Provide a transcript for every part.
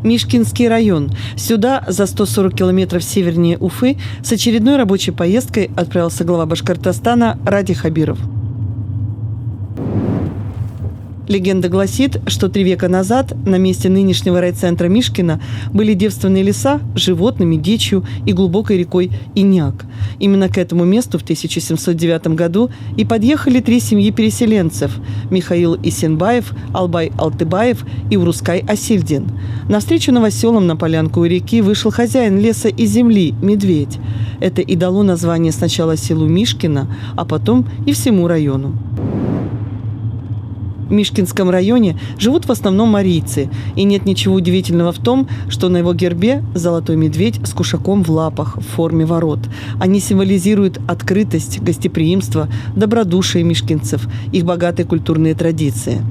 Мишкинский район. Сюда, за 140 километров севернее Уфы, с очередной рабочей поездкой отправился глава Башкортостана Ради Хабиров. Легенда гласит, что 3 века назад на месте нынешнего райцентра Мишкина были девственные леса с животными, дичью и глубокой рекой Иняк. Именно к этому месту в 1709 году и подъехали 3 семьи переселенцев – Михаил Исенбаев, Албай Алтыбаев и Урускай Асильдин. Навстречу новоселам на полянку у реки вышел хозяин леса и земли – медведь. Это и дало название сначала селу Мишкино, а потом и всему району. В Мишкинском районе живут в основном марийцы, и нет ничего удивительного в том, что на его гербе золотой медведь с кушаком в лапах в форме ворот. Они символизируют открытость, гостеприимство, добродушие мишкинцев, их богатые культурные традиции.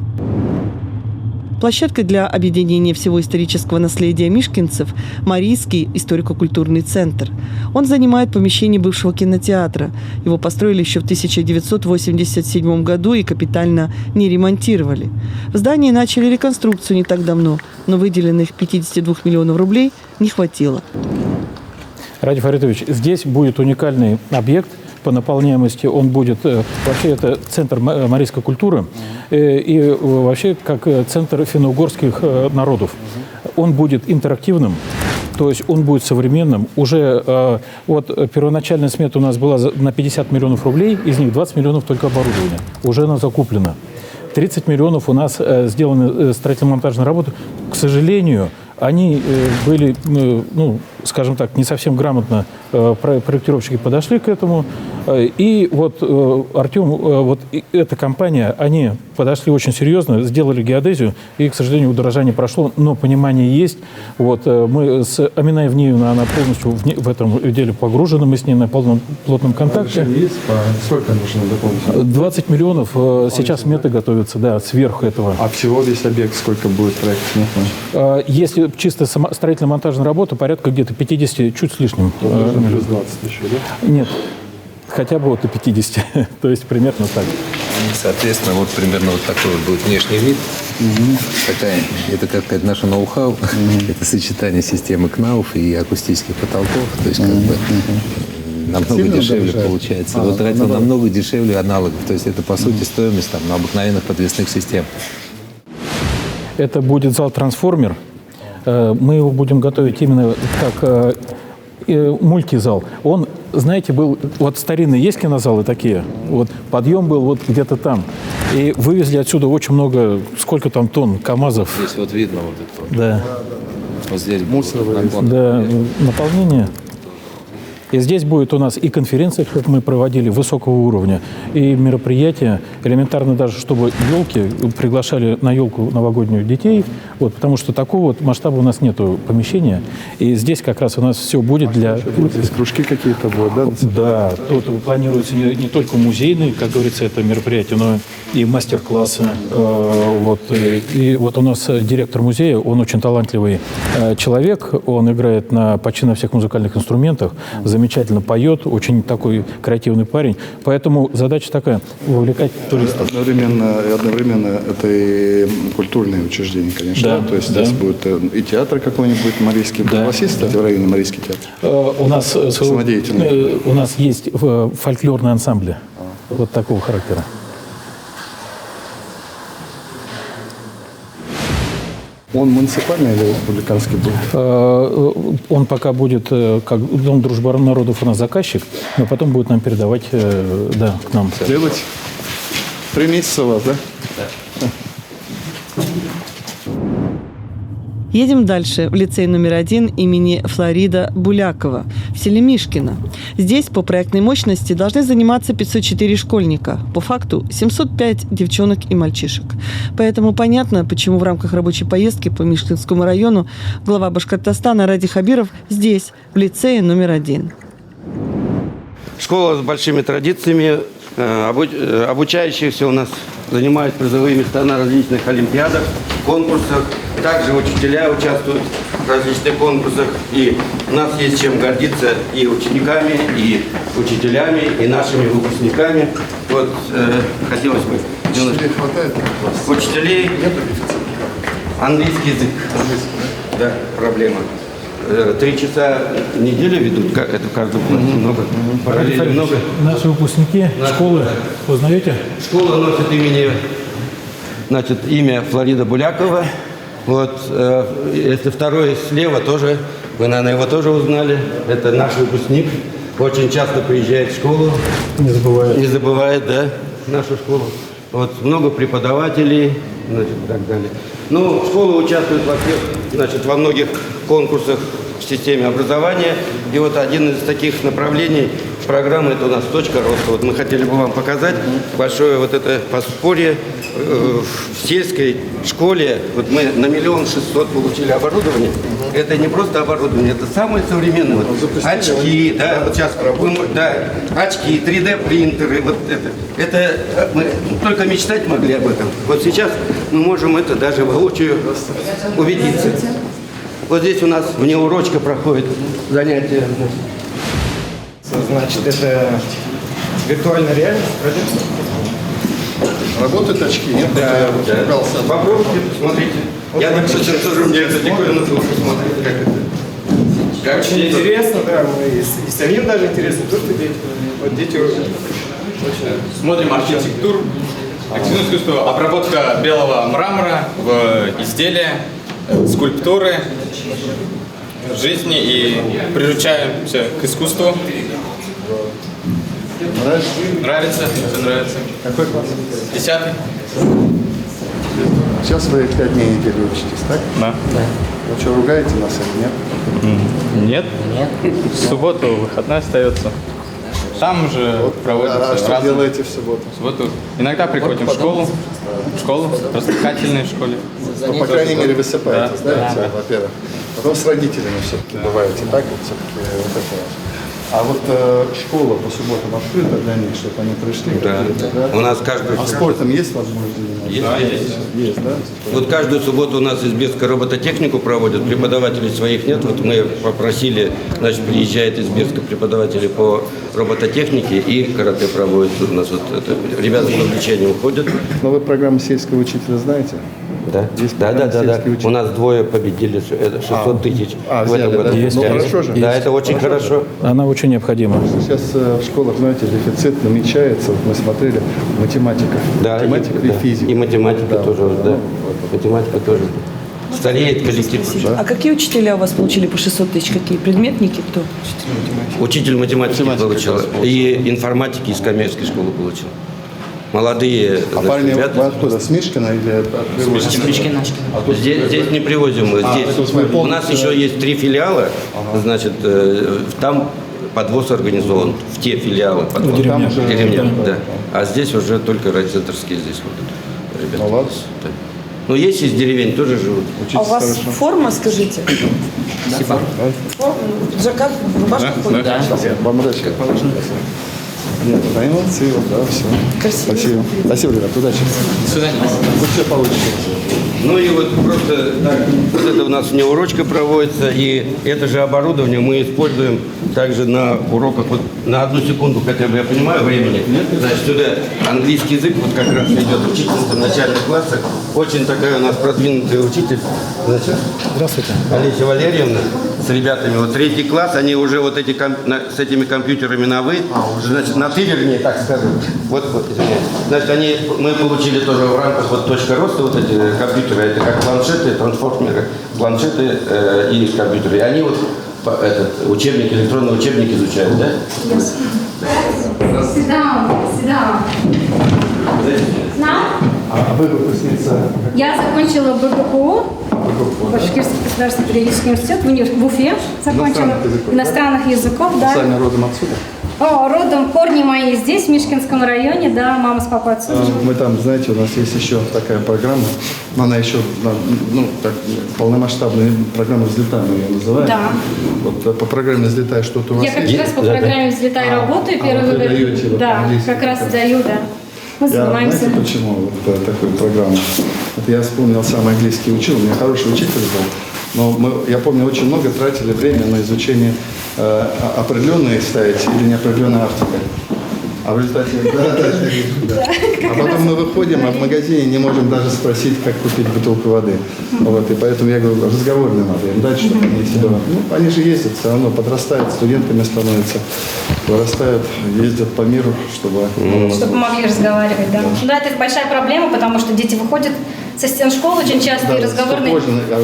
Площадкой для объединения всего исторического наследия мишкинцев – Марийский историко-культурный центр. Он занимает помещение бывшего кинотеатра. Его построили еще в 1987 году и капитально не ремонтировали. В здании начали реконструкцию не так давно, но выделенных 52 миллионов рублей не хватило. Ради Фаритович, здесь будет уникальный объект. По наполняемости он будет, вообще это центр марийской культуры и вообще как центр финно-угорских народов. Он будет интерактивным, то есть он будет современным. Уже вот первоначальная смета у нас была на 50 миллионов рублей, из них 20 миллионов только оборудование. Уже она закуплена. 30 миллионов у нас сделаны строительно-монтажные работы. К сожалению, они были, ну, скажем так, не совсем грамотно проектировщики подошли к этому. И вот Артем, вот эта компания, они подошли очень серьезно, сделали геодезию, и, к сожалению, удорожание прошло, но понимание есть. Вот мы с Аминой Евниевной, она полностью в этом деле погружена, мы с ней на плотном контакте. Есть? Сколько нужно дополнительно? 20 миллионов сейчас сметы готовятся, да, сверху этого. А всего весь объект сколько будет проектов? Если чисто строительно-монтажная работа, порядка где-то 50, чуть с лишним. Плюс 20 еще, да? Нет, хотя бы вот до 50, то есть примерно так. Соответственно, вот примерно вот такой вот будет внешний вид. Это как сказать, наше ноу-хау. Это сочетание системы КНАУФ и акустических потолков. То есть как бы намного Сильно дешевле дорожает? получается. Вот тратил намного дешевле аналогов. То есть это по сути стоимость там, на обыкновенных подвесных систем. Это будет зал-трансформер. Мы его будем готовить именно как мультизал. Он, знаете, был, вот старинные есть кинозалы такие, вот подъем был вот где-то там. И вывезли отсюда очень много, сколько там тонн, КАМАЗов. Здесь вот видно вот это. Да. Вот здесь Мусор Да, наполнение. И здесь будет у нас и конференция, как мы проводили, высокого уровня, и мероприятия, элементарно даже, чтобы елки, приглашали на елку новогоднюю детей, вот, потому что такого вот масштаба у нас нету помещения. И здесь как раз у нас все будет для... Здесь кружки какие-то будут, да? Да, тут планируется не только музейные, как говорится, это мероприятие, но и мастер-классы. Вот. И вот у нас директор музея, он очень талантливый человек, он играет почти на всех музыкальных инструментах, замечательно поет, очень такой креативный парень. Поэтому задача такая – вовлекать туристов. Одновременно это и культурные учреждения, конечно. Да, То есть да. здесь будет и театр какой-нибудь марийский. Да. У вас есть, кстати, в районе марийский театр? У нас Самодеятельный. У нас есть фольклорные ансамбли вот такого характера. Он муниципальный или республиканский будет? Он пока будет, как Дом дружбы народов у нас заказчик, но потом будет нам передавать, да, к нам. Делать 3 месяца у вас, да? Едем дальше, в лицей номер 1 имени Флорида Булякова в селе Мишкино. Здесь по проектной мощности должны заниматься 504 школьника. По факту 705 девчонок и мальчишек. Поэтому понятно, почему в рамках рабочей поездки по Мишкинскому району глава Башкортостана Ради Хабиров здесь, в лицее номер 1. Школа с большими традициями, обучающиеся у нас занимают призовые места на различных олимпиадах, конкурсах. Также учителя участвуют в различных конкурсах. И у нас есть чем гордиться и учениками, и учителями, и нашими выпускниками. Вот хотелось бы... Учителей хватает? Учителей, английский язык. да, проблема. 3 часа в неделю ведут, как это в каждом классе много, параллельно много. Наши выпускники школы, узнаете? Школа носит имя Флорида Булякова. Вот, если второй слева тоже, вы, наверное, его тоже узнали. Это наш выпускник. Очень часто приезжает в школу. Не забывают. Не забывает, да, нашу школу. Вот, много преподавателей, значит, и так далее. Ну, школа участвует во многих конкурсах в системе образования. И вот один из таких направлений программы — это у нас «Точка роста». Вот мы хотели бы вам показать большое вот это подспорье в сельской школе. Вот мы на 1 600 000 получили оборудование. Это не просто оборудование, это самое современное. Вот очки, да, вот сейчас да, очки, 3D-принтеры, вот это мы только мечтать могли об этом. Вот сейчас мы можем это даже воочию убедиться. Вот здесь у нас внеурочка проходит занятие. Значит, это виртуальная реальность, правильно? Работают очки, нет? Да. Попробуйте, посмотрите. Я так сейчас тоже мне это диковинно было посмотреть, как это. Очень интересно, да, мы и самим даже интересно, то, что дети, вот дети очень... Смотрим архитектуру, активное искусство, обработка белого мрамора в изделия, скульптуры, жизни и приучаемся к искусству. Нравится? Нравится, все нравится. Какой класс? 10-й? Сейчас вы 5 дней недели учитесь, так? Да. Вы что, ругаете нас или нет? Нет. В субботу выходной остается. Там же проводятся А что разные... делаете в субботу? В субботу иногда приходим в школу, развлекательной школе. Ну, по крайней мере, высыпаетесь, да, во-первых. Потом с родителями все-таки бываете, так? Вот все-таки вот это важно. А вот школа по субботам открыта для них, чтобы они пришли? Да. У нас каждую... А спортом есть возможность заниматься? Есть, да? Вот каждую субботу у нас Избирская робототехнику проводят, преподавателей своих нет. Вот мы попросили, значит, приезжает из Избирска преподаватели по робототехнике и карате проводят. У нас вот это, ребята с увлечением ходят. Но вы программу сельского учителя знаете? Да, Есть да. сельский учитель. У нас 2 победили, это 600 000 в этом взяли, году. да? Ну, хорошо же. Да, это очень хорошо. Она очень необходима. Сейчас в школах, знаете, дефицит намечается. Вот мы смотрели, математика. Да, математика и да. физика. И математика тоже, да. Математика тоже. Стареет коллектив. А какие учителя у вас получили по 600 000? Какие? Предметники? Кто? Учитель математики получил. И информатики из коммерческой школы получил. Молодые Парни, ребята. вы откуда? С Мишкина или от Здесь не привозим мы. Здесь. У нас еще есть 3 филиала. Значит, там подвоз организован. В те филиалы подвоз. В деревнях. В деревнях, да. А здесь уже только райцентрские здесь вот ребята. Ну ладно. Да. Но есть из деревень тоже живут. А у вас форма, скажите? Форма, джакард, рубашка? Да. Вам удачи. Нет, они молодцы, вот, да, все. Красиво. Спасибо. Спасибо, ребят, удачи. До свидания. Вы все получите. Ну и вот просто так, вот это у нас внеурочка проводится, и это же оборудование мы используем также на уроках, вот на 1 секунду хотя бы, я понимаю времени, значит, сюда английский язык вот как раз идет учительница в начальных классах, очень такая у нас продвинутая учитель, значит, Здравствуйте. Олеся Валерьевна с ребятами, вот 3 класс, они уже вот эти с этими компьютерами на «вы», значит, на «ты», вернее, так скажу, вот, извиняюсь, значит, мы получили тоже в рамках вот «Точка роста» вот эти компьютеры, это как планшеты, трансформеры, планшеты и компьютеры. И они вот учебник, электронный учебник изучают, да? Sit down. А вы выпускница? Я закончила БГПУ, Башкирский государственный педагогический университет в Уфе. Закончила иностранных языков, да. Сами родом отсюда? Родом, корни мои здесь, в Мишкинском районе, да, мама с папой отсюда живут. Мы там, знаете, у нас есть еще такая программа, но она еще, ну, так, полномасштабная программа «Взлетай», мы ее называем. Да. Вот по программе «Взлетай» что-то у вас Я как есть? раз по программе «Взлетай» работаю, первый вы выбор. даете вот Да, английский как раз как-то? даю, да. Мы Я, занимаемся. знаете, почему вот такую программу? Вот я вспомнил, сам английский учил, у меня хороший учитель был. Но я помню, очень много тратили время на изучение определенной ставить или неопределенной артикля. А в результате, да. А потом мы выходим, а в магазине не можем даже спросить, как купить бутылку воды. Вот, и поэтому я говорю, разговорно надо им дать, чтобы они себя... Ну, они же ездят, все равно подрастают, студентами становятся, вырастают, ездят по миру, чтобы... Чтобы могли разговаривать, да. Да, это большая проблема, потому что дети выходят со стен школы очень часто и разговорные.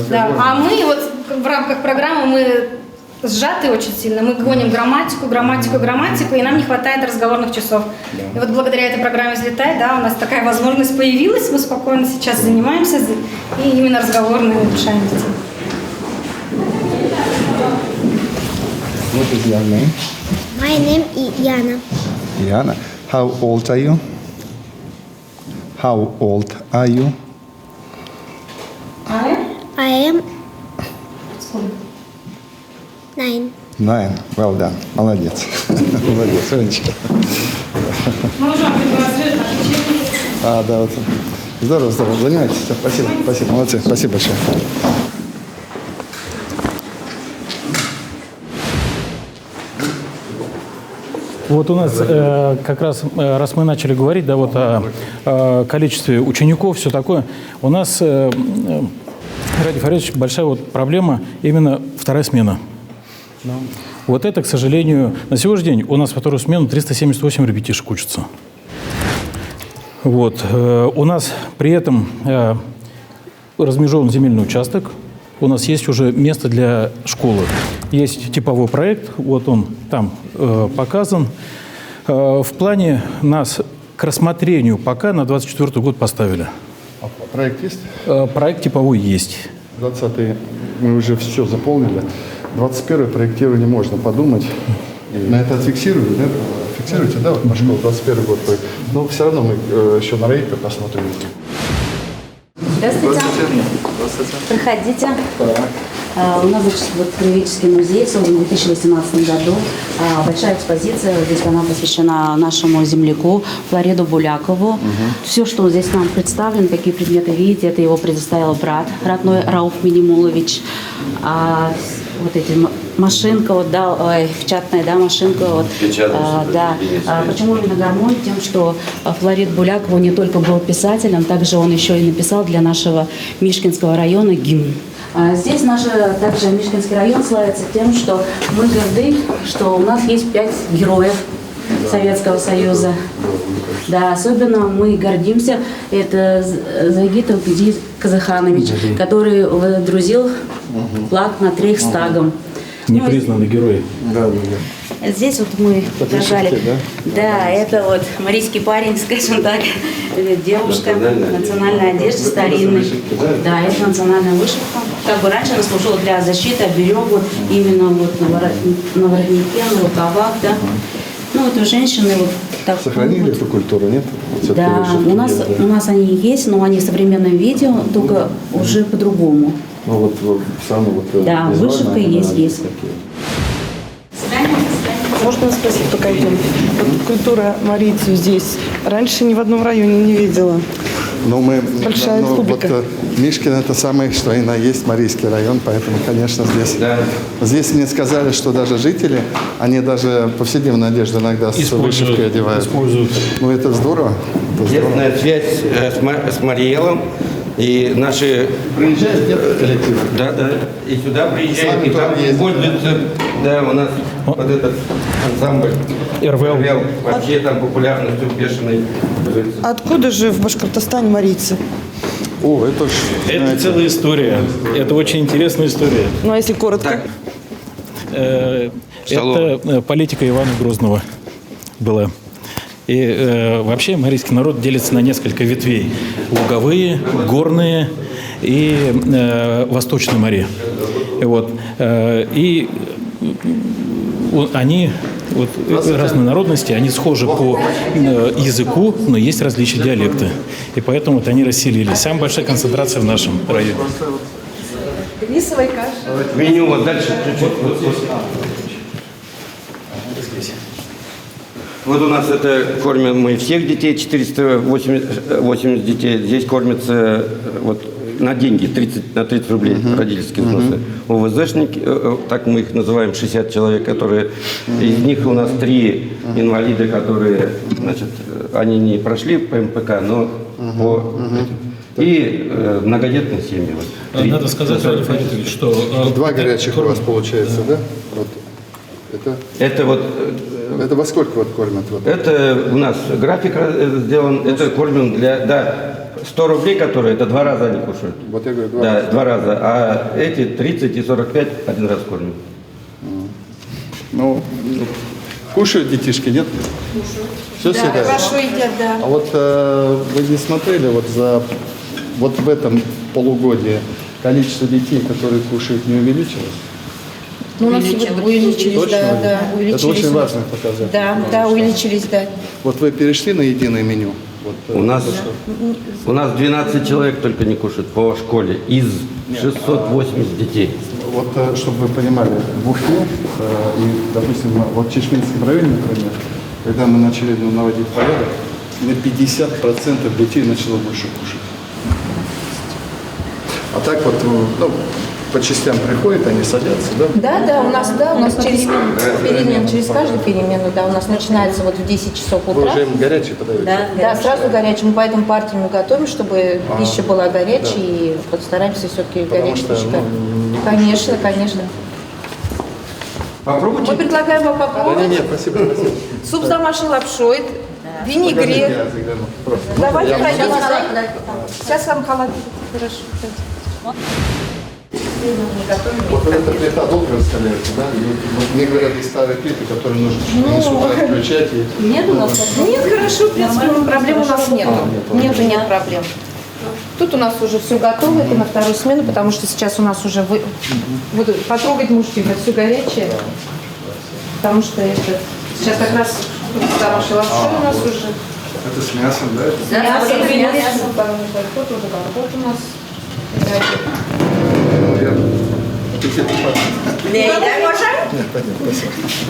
Да. А мы вот в рамках программы мы сжаты очень сильно. Мы гоним грамматику, и нам не хватает разговорных часов. Да. И вот благодаря этой программе «Взлетай», да, у нас такая возможность появилась, мы спокойно сейчас занимаемся и именно разговорно улучшаем детей. What is your name? My name is Yana. Yana. How old are you? How old are you? I am 9. 9. Well done. Молодец. Молодец, Ленечка. А, да, вот. Здорово, здорово. Занимайтесь. Спасибо, спасибо. Молодцы. Спасибо большое. Вот у нас как раз мы начали говорить, да, вот о количестве учеников, все такое, у нас, Радий Фаридович, большая вот проблема именно вторая смена. Вот это, к сожалению, на сегодняшний день у нас во вторую смену 378 ребятишек учатся. Вот. У нас при этом размежован земельный участок, у нас есть уже место для школы. Есть типовой проект, вот он там показан. В плане нас к рассмотрению пока на 2024 год поставили. А проект есть? Проект типовой есть. 20-й мы уже все заполнили. 21-й проектирование можно подумать. На это отфиксируете, да? Фиксируете, да, вот по школе 21 год. Но все равно мы еще на рейд посмотрим. Здравствуйте. Здравствуйте. Проходите. У нас, значит, вот краеведческий музей создан в 2018 году. Большая экспозиция, здесь она посвящена нашему земляку Флориду Булякову. Все, что здесь нам представлено, какие предметы видите, это его предоставил брат родной Рауф Минимулович. Вот эти машинка, вот, да, печатная, да, машинка, вот, да. Почему именно гармонь? Тем, что Флорид Буляков не только был писателем, также он еще и написал для нашего Мишкинского района гимн. Здесь наш также Мишкинский район славится тем, что мы горды, что у нас есть 5 героев Советского Союза. Да, особенно мы гордимся, это Загитов Гдий Казаханович, который водрузил флаг над Рейхстагом. Непризнанный герой. Да, да. Здесь вот мы показали. Да, это вот марийский парень, скажем так, девушка, национальная одежда старинная. Да, это национальная вышивка. Как бы раньше она служила для защиты, оберег, вот именно вот на воротнике, на рукавах, да. Ну вот у женщины вот так. Сохранили эту культуру, нет? Да, у нас они есть, но они в современном виде, только уже по-другому. Ну вот самое вот. Да, вышивка есть. Можно спросить, пока идем? Вот культура марийцев здесь раньше ни в одном районе не видела. Но мы, Большая республика. Вот, Мишкин это самый, что и на есть Марийский район, поэтому, конечно, здесь. Да. Здесь мне сказали, что даже жители, они даже повседневную одежду иногда с вышивкой одевают. Ну это здорово. Тесная связь с Мариэлом. И наши... Приезжают коллективы? Да. И сюда приезжают, и там пользуются, да, у нас вот этот ансамбль РВЛ вообще там популярностью бешеной. Откуда же в Башкортостане марийцы? О, это ж... Это целая история. Это очень интересная история. Ну, а если коротко? Это политика Ивана Грозного была. И вообще марийский народ делится на несколько ветвей. Луговые, горные и восточные моря. Вот. И они, вот, разные народности, они схожи по языку, но есть различия диалекты. И поэтому вот они расселились. Самая большая концентрация в нашем районе. Рисовая каша. Меню вот дальше чуть-чуть. Вот у нас это кормим мы всех детей, 480 детей. Здесь кормятся вот на деньги, на 30 рублей родительские взносы. ОВЗшники, так мы их называем, 60 человек, которые, из них у нас 3 инвалида, которые, значит, они не прошли по МПК, но по этим. И многодетные семьи. Вот, Надо сказать, Ради Фаритович, что... 2 горячих у вас получается, да? Вот. Это вот... Это во сколько вот кормят? Вот? Это у нас график сделан, это кормим для... Да, 100 рублей, которые, это 2 раза они кушают. Вот я говорю, 2 да, раза. 2 раза. А эти 30 и 45 один раз кормим. Ну, кушают детишки, нет? Кушают. Все съедают? Хорошо едят, да. А вот вы не смотрели вот в этом полугодии количество детей, которые кушают, не увеличилось? Ну, у нас увеличились, Точно? да, увеличились. Это очень важный показатель. Да, увеличились, да. Вот вы перешли на единое меню? Вот, У нас 12 человек только не кушают по школе из 680 детей. Вот, чтобы вы понимали, в Уфе и, допустим, вот в Чешминском районе, например, когда мы начали наводить порядок, на 50% детей начало больше кушать. А так вот, ну, по частям приходят, они садятся, да? Да, у нас через перемену, через каждую перемену, да, у нас начинается вот в 10 часов Вы утра. уже им горячий подаете? Да, сразу горячий. Мы поэтому партию готовим, чтобы пища была горячей, и вот стараемся все-таки горячей пищей. Конечно, конечно. Попробуйте. Мы предлагаем вам попробовать. Нет, спасибо. Суп с домашней лапшой, винегрет. Давайте пройдем. Сейчас вам халат. Хорошо. Вот эта плита долго раскаляется, да? И вот мне говорят, есть старые плиты, которые нужно сюда включать. Нет у нас? Нет, хорошо, в принципе, проблем у нас нет. Нет проблем. Тут у нас уже все готово, это на вторую смену, потому что сейчас у нас уже вот потрогать можете, это все горячее. Потому что это сейчас как раз хорошая лапша у нас уже. Это с мясом, да? Мясо, тут уже вот у нас.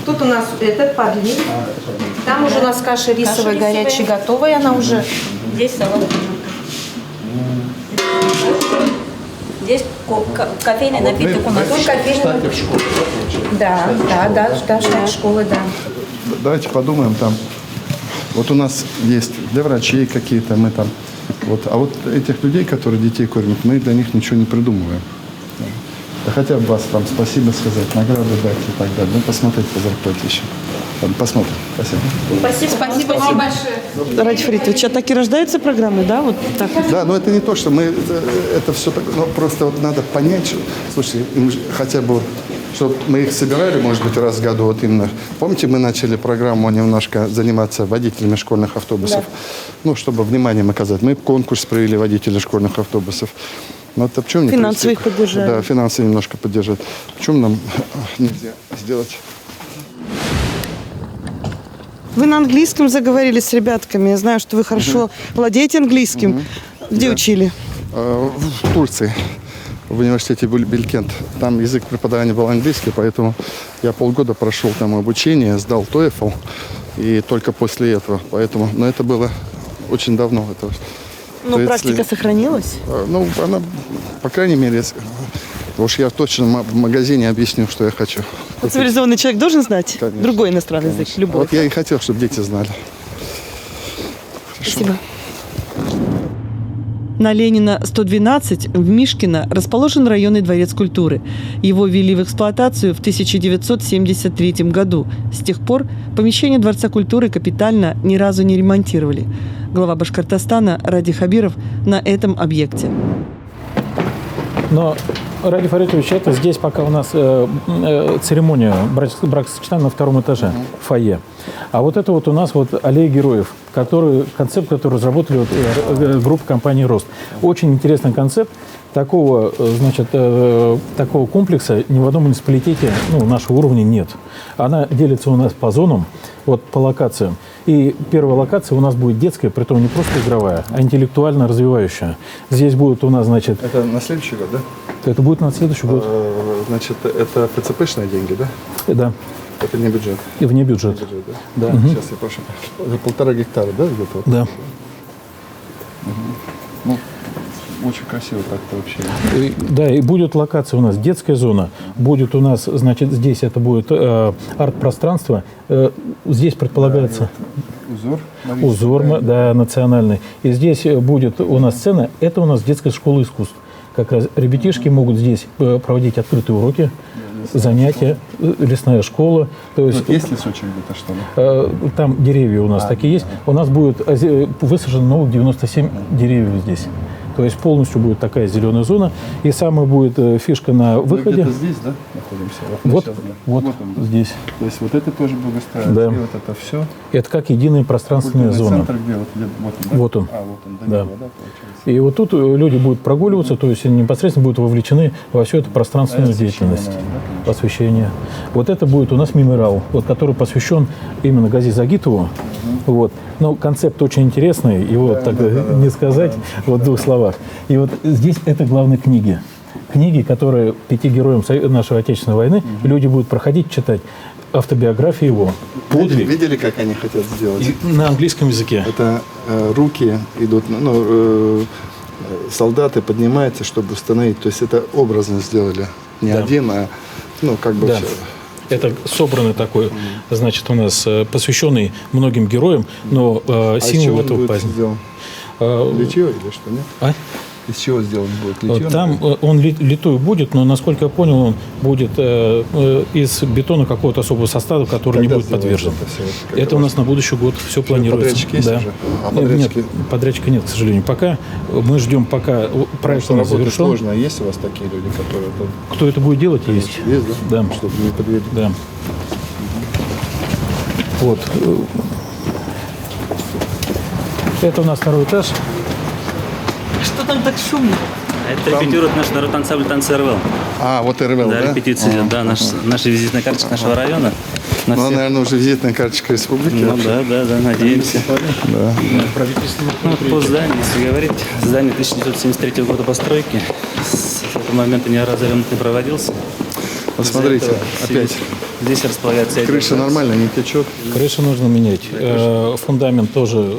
Тут у нас этот подливок. Там уже у нас каша рисовая горячая готовая, она уже. Здесь салат. Здесь кофейный напиток у нас. Тут кофейный. В школе, да, штат школы, да. Давайте подумаем там. Вот у нас есть для врачей какие-то, мы там. Вот, а вот этих людей, которые детей кормят, мы для них ничего не придумываем. Да хотя бы вас там спасибо сказать, награды дать и так далее. Ну, посмотреть по зарплате еще. Ладно, посмотрим. Спасибо. Спасибо вам большое. Ради Фаритович, а так и рождаются программы, да? Вот так. Да, но это не то, что мы... Это все так... Ну, просто вот надо понять, что... Слушайте, хотя бы вот... Что мы их собирали, может быть, раз в году. Вот именно. Помните, мы начали программу немножко заниматься водителями школьных автобусов? Да. Ну, чтобы вниманием оказать. Мы конкурс провели водителей школьных автобусов. Ну, это почему не финансово их поддержали. Да, финансово немножко поддержать. Почему нам нельзя сделать? Вы на английском заговорили с ребятками. Я знаю, что вы хорошо владеете английским. Где учили? В Турции. В университете Билькент. Там язык преподавания был английский, поэтому я полгода прошел там обучение, сдал TOEFL, и только после этого. Поэтому, но это было очень давно. Это но практика сохранилась? Ну, она, по крайней мере, уж я точно в магазине объясню, что я хочу. Вот цивилизованный человек должен знать другой иностранный язык, любой. Вот я и хотел, чтобы дети знали. Хорошо. Спасибо. На Ленина 112 в Мишкино расположен районный дворец культуры. Его ввели в эксплуатацию в 1973 году. С тех пор помещение Дворца культуры капитально ни разу не ремонтировали. Глава Башкортостана Ради Хабиров на этом объекте. Но, Ради Фаритович, это здесь пока у нас церемония бракосочетания на втором этаже, в фойе. А вот это вот у нас вот аллея героев, концепт, который разработали вот, группа компании «Рост». Очень интересный концепт. Такого, значит, такого комплекса ни в одном муниципалитете нашего уровня нет. Она делится у нас по зонам, вот по локациям. И первая локация у нас будет детская, притом не просто игровая, а интеллектуально развивающая. Здесь будет у нас, значит... Это на следующий год, да? Это будет на следующий год. Значит, это ФЦПшные деньги, да? Да. Это не бюджет? И вне бюджет. Да. Угу. Сейчас я прошу. Это 1,5 гектара, да, где-то? Да. Ну, очень красиво так-то вообще. Да, и будет локация у нас детская зона, будет у нас, значит, здесь это будет арт-пространство, здесь предполагается узор, да, национальный, и здесь будет у нас сцена, это у нас детская школа искусств. Как раз ребятишки могут здесь проводить открытые уроки, занятия, лесная школа. То есть, есть лесочек где-то, что ли? Там деревья у нас такие есть. У нас будет высажено новых 97 деревьев здесь. То есть полностью будет такая зеленая зона. И самая будет фишка на выходе. Мы где-то здесь, да, находимся? Вот он, здесь. То есть вот это тоже благоустраивается, да. И вот это все. Это как единая пространственная зона. Центр где? Вот он, да? Вот он. Вот он, до да. него, да, получается. И вот тут люди будут прогуливаться, то есть непосредственно будут вовлечены во всю эту пространственную деятельность. Освещение. Вот это будет у нас мемориал, вот, который посвящен именно Гази Загитову. Вот. Но концепт очень интересный, его так не сказать вот в двух словах. И вот здесь это главные книги. Книги, которые 5 героям нашей Отечественной войны люди будут проходить, читать. Автобиография его. Подвиг. Видели, как они хотят сделать? И на английском языке. Это руки идут, солдаты поднимаются, чтобы установить. То есть это образно сделали. Не один, а как бы все. Это собранный такой, значит, у нас посвященный многим героям, но символ этого праздника. Литье или что, нет? А? Из чего сделан будет? Литье? Там он литой будет, но, насколько я понял, он будет из бетона какого-то особого состава, который не будет подвержен. Это у нас на будущий год все планируется. Подрядчик есть уже? А подрядчики? Нет, подрядчика нет, к сожалению. Пока мы ждем, пока проект у нас завершен. Сложно. Есть у вас такие люди, которые... Кто это будет делать, есть. Есть, да? Да. Чтобы не подвели. Да. Вот. Это у нас второй этаж. Что там так шумно? Это репетирует наш народный ансамбль «Танцы РВЛ». А, вот РВЛ, да? Да, репетиции, да, наша визитная карточка нашего района. Наверное, уже визитная карточка республики. Да, надеемся. Да. По зданию, если говорить, здание 1973 года постройки. С этого момента ни разу ремонт не проводился. Посмотрите, опять. Здесь располагается... Крыша нормально, не течет. Крышу нужно менять. Фундамент тоже,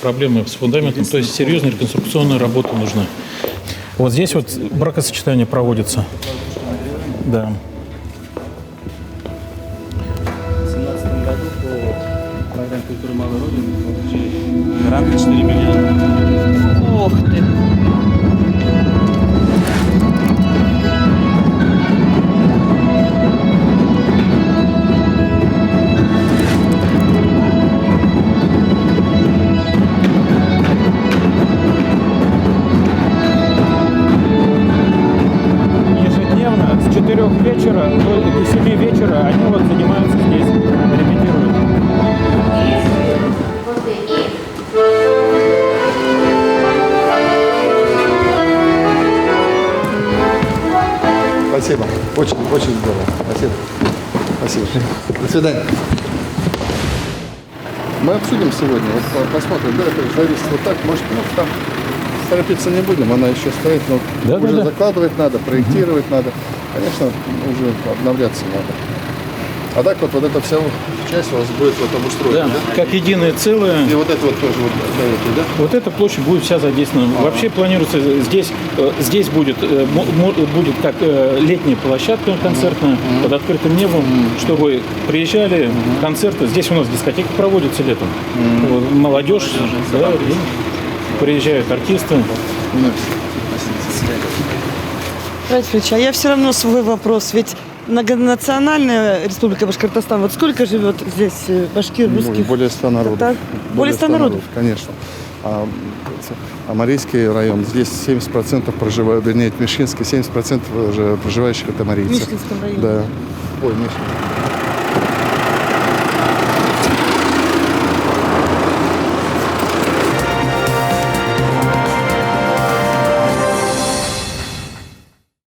проблемы с фундаментом. То есть серьезная реконструкционная работа нужна. Вот здесь вот бракосочетание проводится. Да. В 2017 году по программе «Культура малой Родины» получили грант 4 миллиона. Ох ты! С 4 вечера до 7 вечера они вот занимаются здесь, репетируют. Спасибо. Очень здорово. Спасибо. Спасибо. До свидания. Мы обсудим сегодня. Вот посмотрим. Да, это зависит вот так. Может, там торопиться не будем. Она еще стоит, но уже закладывать надо, проектировать надо. Конечно, уже обновляться надо. А так вот эта вся часть у вас будет вот обустроена, да? Как единое целое. И вот это вот тоже вот даете, да? Вот эта площадь будет вся задействована. Вообще планируется здесь будет как летняя площадка концертная под открытым небом, чтобы приезжали концерты. Здесь у нас дискотека проводится летом. Молодежь, да, приезжают артисты. А я все равно свой вопрос. Ведь многонациональная республика Башкортостан. Вот сколько живет здесь башкир, русских? Более 100 народов. Так? Более 100 народов? Конечно. А Марийский район, здесь 70% проживают, вернее, Мишкинский, 70% проживающих это марийцы. В Мишкинском районе? Да. Ой, Мишкин.